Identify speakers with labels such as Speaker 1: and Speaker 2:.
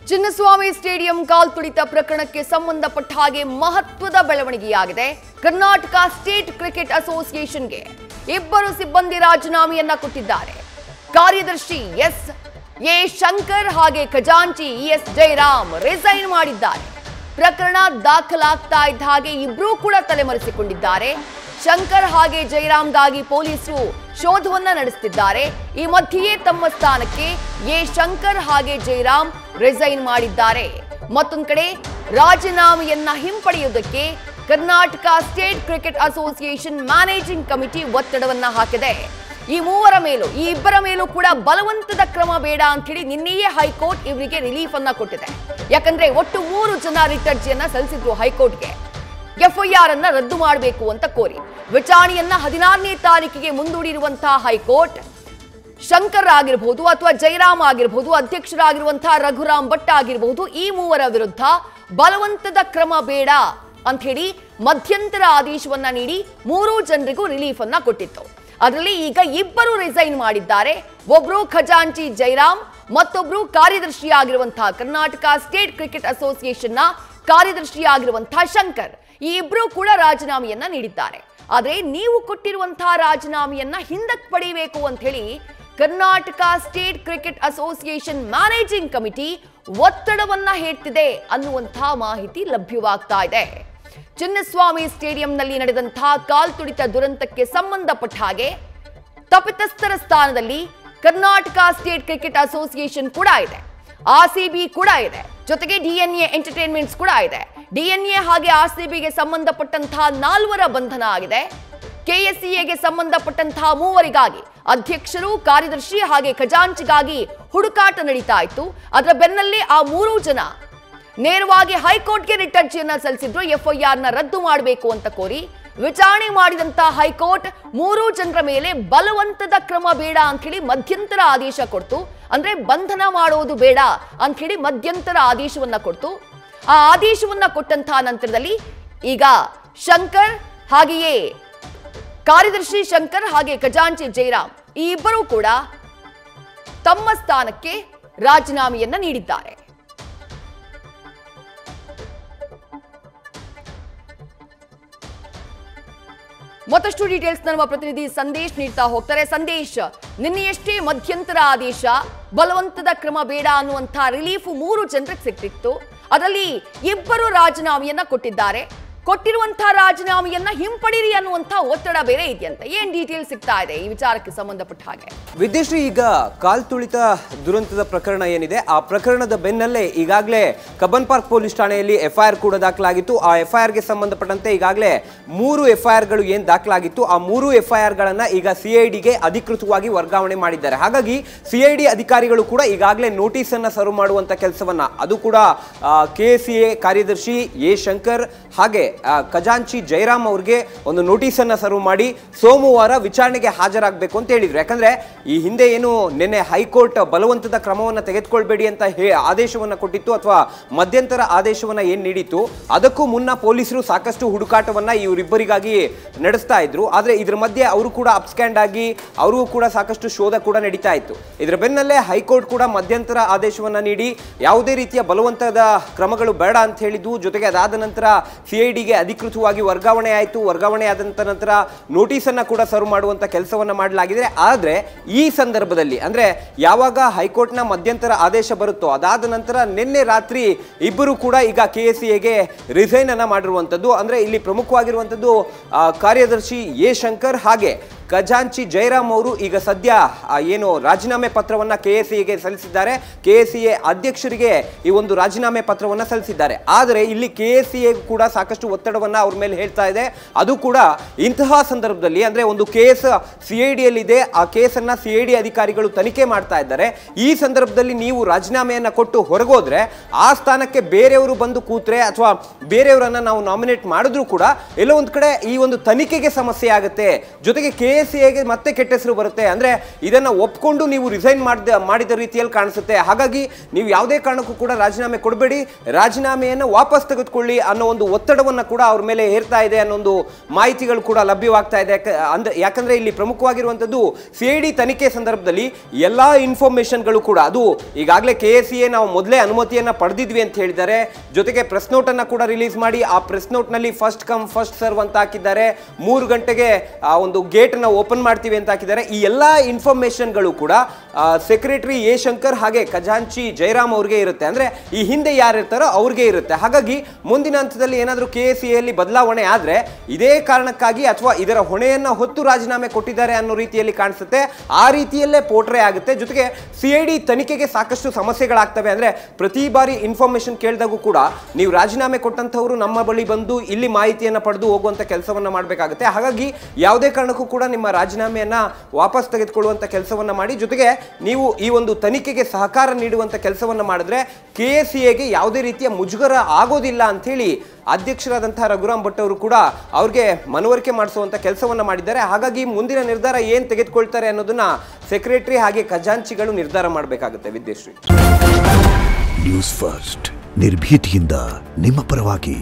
Speaker 1: Chinnaswamy stadium ಕಾಲ್ತುಳಿತ ಪ್ರಕರಣಕ್ಕೆ ಸಂಬಂಧಪಟ್ಟ ಹಾಗೆ ಮಹತ್ವದ ಬೆಳವಣಿಗೆಯಾಗಿದೆ. ಕರ್ನಾಟಕ ಸ್ಟೇಟ್ ಕ್ರಿಕೆಟ್ ಅಸೋಸಿಯೇಷನ್ಗೆ ಇಬ್ಬರು ಸಿಬ್ಬಂದಿ ರಾಜೀನಾಮೆಯನ್ನ ಕೊಟ್ಟಿದ್ದಾರೆ. ಕಾರ್ಯದರ್ಶಿ ಎ ಶಂಕರ್ ಹಾಗೆ ಖಜಾಂಚಿ ಎಸ್ ಜಯರಾಮ್ ರಿಸೈನ್ ಮಾಡಿದ್ದಾರೆ. ಪ್ರಕರಣ ದಾಖಲಾಗ್ತಾ ಇದ್ದ ಹಾಗೆ ಇಬ್ಬರೂ ಕೂಡ ತಲೆಮರೆಸಿಕೊಂಡಿದ್ದಾರೆ. ಶಂಕರ್ ಹಾಗೆ ಜಯರಾಮ್ಗಾಗಿ ಪೊಲೀಸರು ಶೋಧವನ್ನ ನಡೆಸುತ್ತಿದ್ದಾರೆ. ಈ ಮಧ್ಯೆಯೇ ತಮ್ಮ ಸ್ಥಾನಕ್ಕೆ ಎ ಶಂಕರ್ ಹಾಗೆ ಜಯರಾಮ್ ರಿಸೈನ್ ಮಾಡಿದ್ದಾರೆ. ಮತ್ತೊಂದು ಕಡೆ ರಾಜೀನಾಮೆಯನ್ನ ಹಿಂಪಡೆಯುವುದಕ್ಕೆ Karnataka state cricket association managing committee ಒತ್ತಡವನ್ನ ಹಾಕಿದೆ. ಈ ಇಬ್ಬರ ಮೇಲೂ ಕೂಡ ಬಲವಂತದ ಕ್ರಮ ಬೇಡ ಅಂತ ಹೇಳಿ ನಿನ್ನೆಯೇ ಹೈಕೋರ್ಟ್ ಇವರಿಗೆ ರಿಲೀಫ್ ಅನ್ನ ಕೊಟ್ಟಿದೆ. ಯಾಕಂದ್ರೆ ಒಟ್ಟು 3 ಜನ ರಿಟ್ ಅರ್ಜಿಯನ್ನ ಸಲ್ಲಿಸಿದ್ರು ಹೈಕೋರ್ಟ್ಗೆ. ಎಫ್ಐಆರ್ ಅನ್ನ ರದ್ದು ಮಾಡಬೇಕು ಅಂತ ಕೋರಿ ವಿಚಾರಣೆಯನ್ನ 16ನೇ ತಾರೀಕಿಗೆ ಮುಂದೂಡಿರುವಂತಹ ಹೈಕೋರ್ಟ್ ಶಂಕರ್ ಆಗಿರಬಹುದು ಅಥವಾ ಜಯರಾಮ್ ಆಗಿರಬಹುದು, ಅಧ್ಯಕ್ಷರಾಗಿರುವಂತಹ ರಘುರಾಮ್ ಭಟ್ ಆಗಿರಬಹುದು, ಈ ಮೂವರ ವಿರುದ್ಧ ಬಲವಂತದ ಕ್ರಮ ಬೇಡ ಅಂತ ಹೇಳಿ ಮಧ್ಯಂತರ ಆದೇಶವನ್ನ ನೀಡಿ 3 ಜನರಿಗೂ ರಿಲೀಫ್ ಅನ್ನ ಕೊಟ್ಟಿತ್ತು. ಅದರಲ್ಲಿ ಈಗ ಇಬ್ಬರು ರಿಸೈನ್ ಮಾಡಿದ್ದಾರೆ. ಒಬ್ರು ಖಜಾಂಚಿ ಜಯರಾಮ್, ಮತ್ತೊಬ್ರು ಕಾರ್ಯದರ್ಶಿಯಾಗಿರುವಂತಹ ಕರ್ನಾಟಕ ಸ್ಟೇಟ್ ಕ್ರಿಕೆಟ್ ಅಸೋಸಿಯೇಷನ್ ನ ಕಾರ್ಯದರ್ಶಿಯಾಗಿರುವಂತಹ ಶಂಕರ್, ಈ ಇಬ್ರು ಕೂಡ ರಾಜೀನಾಮೆಯನ್ನ ನೀಡಿದ್ದಾರೆ. ಆದ್ರೆ ನೀವು ಕೊಟ್ಟಿರುವಂತಹ ರಾಜೀನಾಮೆಯನ್ನ ಹಿಂದಕ್ಕೆ ಪಡೆಯಬೇಕು ಅಂತ ಹೇಳಿ Karnataka state cricket association managing committee ಒತ್ತಡವನ್ನ ಹೇರ್ತಿದೆ ಅನ್ನುವಂತಹ ಮಾಹಿತಿ ಲಭ್ಯವಾಗ್ತಾ ಇದೆ. ಚಿನ್ನಸ್ವಾಮಿ ಸ್ಟೇಡಿಯಂನಲ್ಲಿ ನಡೆದಂತಹ ಕಾಲ್ತುಳಿತ ದುರಂತಕ್ಕೆ ಸಂಬಂಧಪಟ್ಟ ಹಾಗೆ ತಪ್ಪಿತಸ್ಥರ ಸ್ಥಾನದಲ್ಲಿ ಕರ್ನಾಟಕ ಸ್ಟೇಟ್ ಕ್ರಿಕೆಟ್ ಅಸೋಸಿಯೇಷನ್ ಕೂಡ ಇದೆ, ಆರ್ಸಿಬಿ ಕೂಡ ಇದೆ, ಜೊತೆಗೆ ಡಿಎನ್ಎ ಎಂಟರ್ಟೈನ್ಮೆಂಟ್ಸ್ ಕೂಡ ಇದೆ. ಡಿಎನ್ಎ ಹಾಗೆ ಆರ್ಸಿಬಿಗೆ ಸಂಬಂಧಪಟ್ಟಂತಹ 4 ಬಂಧನ ಆಗಿದೆ. ಕೆಎಸ್ಸಿಎಗೆ ಸಂಬಂಧಪಟ್ಟಂತಹ 3 ಅಧ್ಯಕ್ಷರು, ಕಾರ್ಯದರ್ಶಿ ಹಾಗೆ ಖಜಾಂಚಿಗಾಗಿ ಹುಡುಕಾಟ ನಡೀತಾ ಇತ್ತು. ಅದರ ಬೆನ್ನಲ್ಲೇ ಆ 3 ಜನ ನೇರವಾಗಿ ಹೈಕೋರ್ಟ್ಗೆ ರಿಟ್ ಅರ್ಜಿಯನ್ನ ಸಲ್ಲಿಸಿದ್ರು. ಎಫ್ಐಆರ್ ನ ರದ್ದು ಮಾಡಬೇಕು ಅಂತ ಕೋರಿ ವಿಚಾರಣೆ ಮಾಡಿದಂತಹ ಹೈಕೋರ್ಟ್ 3 ಜನರ ಮೇಲೆ ಬಲವಂತದ ಕ್ರಮ ಬೇಡ ಅಂತ ಹೇಳಿ ಮಧ್ಯಂತರ ಆದೇಶ ಕೊಡ್ತು. ಅಂದ್ರೆ ಬಂಧನ ಮಾಡೋದು ಬೇಡ ಅಂತ ಹೇಳಿ ಮಧ್ಯಂತರ ಆದೇಶವನ್ನ ಕೊಡ್ತು. ಆ ಆದೇಶವನ್ನ ಕೊಟ್ಟಂತಹ ನಂತರದಲ್ಲಿ ಈಗ ಶಂಕರ್ ಹಾಗೆಯೇ ಕಾರ್ಯದರ್ಶಿ ಶಂಕರ್ ಹಾಗೆ ಖಜಾಂಚಿ ಜಯರಾಮ್ ಈ ಇಬ್ಬರೂ ಕೂಡ ತಮ್ಮ ಸ್ಥಾನಕ್ಕೆ ರಾಜೀನಾಮೆಯನ್ನ ನೀಡಿದ್ದಾರೆ. ಮತ್ತಷ್ಟು ಡೀಟೇಲ್ಸ್ ನಮ್ಮ ಪ್ರತಿನಿಧಿ ಸಂದೇಶ್ ನೀಡ್ತಾ ಹೋಗ್ತಾರೆ. ಸಂದೇಶ್, ನಿನ್ನೆಯಷ್ಟೇ ಮಧ್ಯಂತರ ಆದೇಶ, ಬಲವಂತದ ಕ್ರಮ ಬೇಡ ಅನ್ನುವಂಥ ರಿಲೀಫ್ 3 ಜನರಿಗೆ ಸಿಕ್ತಿತ್ತು. ಅದರಲ್ಲಿ ಇಬ್ಬರು ರಾಜೀನಾಮೆಯನ್ನ ಕೊಟ್ಟಿದ್ದಾರೆ. ಕೊಟ್ಟಿರುವಂತಹ ರಾಜೀನಾಮೆಯನ್ನ ಹಿಂಪಡಿರಿ ಅನ್ನುವಂಥ ಒತ್ತಡ ಬೇರೆ ಇದೆಯಂತೆ. ಏನ್ ಡೀಟೇಲ್ ಸಿಗ್ತಾ ಇದೆ ಈ ವಿಚಾರಕ್ಕೆ ಸಂಬಂಧಪಟ್ಟ ಹಾಗೆ?
Speaker 2: ವಿದ್ಯಶ್ರೀ, ಈಗ ಕಾಲ್ತುಳಿತ ದುರಂತದ ಪ್ರಕರಣ ಏನಿದೆ, ಆ ಪ್ರಕರಣದ ಬೆನ್ನಲ್ಲೇ ಈಗಾಗಲೇ ಕಬ್ಬನ್ ಪಾರ್ಕ್ ಪೊಲೀಸ್ ಠಾಣೆಯಲ್ಲಿ ಎಫ್ಐಆರ್ ಕೂಡ ದಾಖಲಾಗಿತ್ತು. ಆ ಎಫ್ಐಆರ್ಗೆ ಸಂಬಂಧಪಟ್ಟಂತೆ ಈಗಾಗಲೇ 3 ಎಫ್ಐಆರ್ಗಳು ಏನು ದಾಖಲಾಗಿತ್ತು, ಆ 3 ಎಫ್ಐಆರ್ಗಳನ್ನು ಈಗ ಸಿಐಡಿಗೆ ಅಧಿಕೃತವಾಗಿ ವರ್ಗಾವಣೆ ಮಾಡಿದ್ದಾರೆ. ಹಾಗಾಗಿ ಸಿಐಡಿ ಅಧಿಕಾರಿಗಳು ಕೂಡ ಈಗಾಗಲೇ ನೋಟಿಸ್ ಅನ್ನ ಸರ್ವ್ ಮಾಡುವಂತ ಕೆಲಸವನ್ನ, ಅದು ಕೂಡ ಕೆಎಸ್ಸಿಎ ಕಾರ್ಯದರ್ಶಿ ಎ ಶಂಕರ್ ಹಾಗೆ ಖಜಾಂಚಿ ಜಯರಾಮ್ ಅವರಿಗೆ ಒಂದು ನೋಟಿಸ್ ಅನ್ನ ಸರ್ವ್ ಮಾಡಿ ಸೋಮವಾರ ವಿಚಾರಣೆಗೆ ಹಾಜರಾಗಬೇಕು ಅಂತ ಹೇಳಿದ್ರು. ಯಾಕಂದ್ರೆ ಈ ಹಿಂದೆ ಏನು ನಿನ್ನೆ ಹೈಕೋರ್ಟ್ ಬಲವಂತದ ಕ್ರಮವನ್ನು ತೆಗೆದುಕೊಳ್ಬೇಡಿ ಅಂತ ಆದೇಶವನ್ನ ಕೊಟ್ಟಿತ್ತು ಅಥವಾ ಮಧ್ಯಂತರ ಆದೇಶವನ್ನ ಏನ್ ನೀಡಿತ್ತು, ಅದಕ್ಕೂ ಮುನ್ನ ಪೊಲೀಸರು ಸಾಕಷ್ಟು ಹುಡುಕಾಟವನ್ನ ಇವರಿಬ್ಬರಿಗಾಗಿ ನಡೆಸ್ತಾ ಇದ್ರು. ಆದ್ರೆ ಇದ್ರ ಮಧ್ಯೆ ಅವರು ಕೂಡ ಅಪ್ಸ್ಕ್ಯಾಂಡ್ ಆಗಿ ಅವ್ರಿಗೂ ಕೂಡ ಸಾಕಷ್ಟು ಶೋಧ ಕೂಡ ನಡೀತಾ ಇತ್ತು. ಇದರ ಬೆನ್ನಲ್ಲೇ ಹೈಕೋರ್ಟ್ ಕೂಡ ಮಧ್ಯಂತರ ಆದೇಶವನ್ನ ನೀಡಿ ಯಾವುದೇ ರೀತಿಯ ಬಲವಂತದ ಕ್ರಮಗಳು ಬೇಡ ಅಂತ ಹೇಳಿದ್ದು. ಜೊತೆಗೆ ಅದಾದ ನಂತರ ಸಿಐಡಿಗೆ ಅಧಿಕೃತವಾಗಿ ವರ್ಗಾವಣೆ ಆಯಿತು. ವರ್ಗಾವಣೆ ಆದಂತ ನಂತರ ನೋಟಿಸ್ ಅನ್ನ ಕೂಡ ಸರ್ವ್ ಮಾಡುವಂತ ಕೆಲಸವನ್ನ ಮಾಡಲಾಗಿದೆ. ಆದ್ರೆ ಈ ಸಂದರ್ಭದಲ್ಲಿ ಅಂದ್ರೆ ಯಾವಾಗ ಹೈಕೋರ್ಟ್ ನ ಮಧ್ಯಂತರ ಆದೇಶ ಬರುತ್ತೋ ಅದಾದ ನಂತರ ನಿನ್ನೆ ರಾತ್ರಿ ಇಬ್ಬರು ಕೂಡ ಈಗ ಕೆಎಸ್ಸಿಎಗೆ ರಿಸೈನ್ ಅನ್ನ ಮಾಡಿರುವಂತದ್ದು. ಅಂದ್ರೆ ಇಲ್ಲಿ ಪ್ರಮುಖವಾಗಿರುವಂತದ್ದು ಕಾರ್ಯದರ್ಶಿ ಎ ಶಂಕರ್ ಹಾಗೆ ಖಜಾಂಚಿ ಜಯರಾಮ್ ಅವರು ಈಗ ಸದ್ಯ ಏನು ರಾಜೀನಾಮೆ ಪತ್ರವನ್ನ ಕೆಎಸ್ಸಿಎಗೆ ಸಲ್ಲಿಸಿದ್ದಾರೆ. ಕೆಎಸ್ಸಿಎ ಅಧ್ಯಕ್ಷರಿಗೆ ಈ ಒಂದು ರಾಜೀನಾಮೆ ಪತ್ರವನ್ನ ಸಲ್ಲಿಸಿದ್ದಾರೆ. ಆದರೆ ಇಲ್ಲಿ ಕೆಎಸ್ಸಿಎ ಕೂಡ ಸಾಕಷ್ಟು ಒತ್ತಡವನ್ನ ಅವ್ರ ಮೇಲೆ ಹೇಳ್ತಾ ಇದೆ. ಅದು ಕೂಡ ಇಂತಹ ಸಂದರ್ಭದಲ್ಲಿ ಅಂದ್ರೆ ಒಂದು ಕೇಸ್ ಸಿಐಡಿಯಲ್ಲಿ ಇದೆ, ಆ ಕೇಸನ್ನ ಸಿಐಡಿ ಅಧಿಕಾರಿಗಳು ತನಿಖೆ ಮಾಡ್ತಾ ಇದ್ದಾರೆ. ಈ ಸಂದರ್ಭದಲ್ಲಿ ನೀವು ರಾಜೀನಾಮೆಯನ್ನ ಕೊಟ್ಟು ಹೊರಗೋದ್ರೆ ಆ ಸ್ಥಾನಕ್ಕೆ ಬೇರೆಯವರು ಬಂದು ಕೂತ್ರೆ ಅಥವಾ ಬೇರೆಯವರನ್ನ ನಾವು ನಾಮಿನೇಟ್ ಮಾಡಿದ್ರು ಕೂಡ ಎಲ್ಲೋ ಒಂದ್ ಕಡೆ ಈ ಒಂದು ತನಿಖೆಗೆ ಸಮಸ್ಯೆ ಆಗುತ್ತೆ. ಜೊತೆಗೆ KSCAಗೆ ಮತ್ತೆ ಕೆಟ್ಟ ಹೆಸರು ಬರುತ್ತೆ. ಅಂದ್ರೆ ಇದನ್ನ ಒಪ್ಕೊಂಡು ನೀವು ರಿಸೈನ್ ಮಾಡಿದ ರೀತಿಯಲ್ಲಿ ಕಾಣಿಸುತ್ತೆ. ಹಾಗಾಗಿ ನೀವು ಯಾವುದೇ ಕಾರಣಕ್ಕೂ ಕೂಡ ರಾಜೀನಾಮೆ ಕೊಡಬೇಡಿ, ರಾಜೀನಾಮೆಯನ್ನು ವಾಪಸ್ ತೆಗೆದುಕೊಳ್ಳಿ ಅನ್ನೋ ಒಂದು ಒತ್ತಡವನ್ನ ಕೂಡ ಅವ್ರ ಮೇಲೆ ಹೇರ್ತಾ ಇದೆ ಅನ್ನೋ ಒಂದು ಮಾಹಿತಿಗಳು ಕೂಡ ಲಭ್ಯವಾಗ್ತಾ ಇದೆ. ಯಾಕಂದ್ರೆ ಇಲ್ಲಿ ಪ್ರಮುಖವಾಗಿರುವಂತದ್ದು CID ತನಿಖೆ ಸಂದರ್ಭದಲ್ಲಿ ಎಲ್ಲಾ ಇನ್ಫಾರ್ಮೇಶನ್ಗಳು ಕೂಡ ಅದು ಈಗಾಗಲೇ KSCA ನಾವು ಮೊದಲೇ ಅನುಮತಿಯನ್ನ ಪಡೆದಿದ್ವಿ ಅಂತ ಹೇಳಿದ್ದಾರೆ. ಜೊತೆಗೆ ಪ್ರೆಸ್ ನೋಟ್ ಅನ್ನ ಕೂಡ ರಿಲೀಸ್ ಮಾಡಿ ಆ ಪ್ರೆಸ್ ನೋಟ್ ನಲ್ಲಿ ಫಸ್ಟ್ ಕಮ್ ಫಸ್ಟ್ ಸರ್ವ್ ಅಂತ ಹಾಕಿದ್ದಾರೆ. 3 ಗಂಟೆಗೆ ಒಂದು ಗೇಟ್ ಅನ್ನ ಓಪನ್ ಮಾಡ್ತೀವಿ ಅಂತ ಹಾಕಿದ್ದಾರೆ. ಈ ಎಲ್ಲಾ ಇನ್ಫಾರ್ಮೇಶನ್ಗಳು ಕೂಡ ಸೆಕ್ರೆಟರಿ ಎ ಶಂಕರ್ ಹಾಗೆ ಖಜಾಂಚಿ ಜಯರಾಮ್ ಅವ್ರಿಗೆ ಇರುತ್ತೆ. ಅಂದ್ರೆ ಈ ಹಿಂದೆ ಯಾರು ಇರ್ತಾರೋ ಅವ್ರಿಗೆ ಇರುತ್ತೆ. ಹಾಗಾಗಿ ಮುಂದಿನ ಹಂತದಲ್ಲಿ ಏನಾದರೂ KSCAಯಲ್ಲಿ ಬದಲಾವಣೆ ಆದ್ರೆ ಇದೇ ಕಾರಣಕ್ಕಾಗಿ ಅಥವಾ ಇದರ ಹೊಣೆಯನ್ನ ಹೊತ್ತು ರಾಜೀನಾಮೆ ಕೊಟ್ಟಿದ್ದಾರೆ ಅನ್ನೋ ರೀತಿಯಲ್ಲಿ ಕಾಣಿಸುತ್ತೆ. ಆ ರೀತಿಯಲ್ಲೇ ಪೋಟ್ರೆ ಆಗುತ್ತೆ. ಜೊತೆಗೆ CID ತನಿಖೆಗೆ ಸಾಕಷ್ಟು ಸಮಸ್ಯೆಗಳಾಗ್ತವೆ. ಅಂದ್ರೆ ಪ್ರತಿ ಬಾರಿ ಇನ್ಫಾರ್ಮೇಶನ್ ಕೇಳಿದಾಗೂ ಕೂಡ ನೀವು ರಾಜೀನಾಮೆ ಕೊಟ್ಟಂತವರು ನಮ್ಮ ಬಳಿ ಬಂದು ಇಲ್ಲಿ ಮಾಹಿತಿಯನ್ನ ಪಡೆದು ಹೋಗುವಂತ ಕೆಲಸವನ್ನ ಮಾಡಬೇಕಾಗುತ್ತೆ. ಹಾಗಾಗಿ ಯಾವುದೇ ಕಾರಣಕ್ಕೂ ಕೂಡ ನಿಮ್ಮ ರಾಜೀನಾಮೆಯನ್ನ ವಾಪಸ್ ತೆಗೆದುಕೊಳ್ಳುವಂತ ಕೆಲಸವನ್ನ ಮಾಡಿ. ಜೊತೆಗೆ ನೀವು ಈ ಒಂದು ತನಿಖೆಗೆ ಸಹಕಾರ ನೀಡುವಂತ ಕೆಲಸವನ್ನ ಮಾಡಿದ್ರೆ KSCAಗೆ ಯಾವುದೇ ರೀತಿಯ ಮುಜುಗರ ಆಗೋದಿಲ್ಲ ಅಂತ ಹೇಳಿ ಅಧ್ಯಕ್ಷರಾದಂತಹ ರಘುರಾಮ್ ಭಟ್ ಅವರು ಕೂಡ ಅವ್ರಿಗೆ ಮನವರಿಕೆ ಮಾಡಿಸುವಂತ ಕೆಲಸವನ್ನ ಮಾಡಿದ್ದಾರೆ. ಹಾಗಾಗಿ ಮುಂದಿನ ನಿರ್ಧಾರ ಏನ್ ತೆಗೆದುಕೊಳ್ತಾರೆ ಅನ್ನೋದನ್ನ ಸೆಕ್ರೆಟರಿ ಹಾಗೆ ಖಜಾಂಚಿಗಳು ನಿರ್ಧಾರ ಮಾಡಬೇಕಾಗುತ್ತೆ. ವಿದ್ಯಶ್ರೀ,
Speaker 3: ನ್ಯೂಸ್ ಫಸ್ಟ್ ನಿರ್ಭೀತಿಯಿಂದ ನಿಮ್ಮ ಪರವಾಗಿ.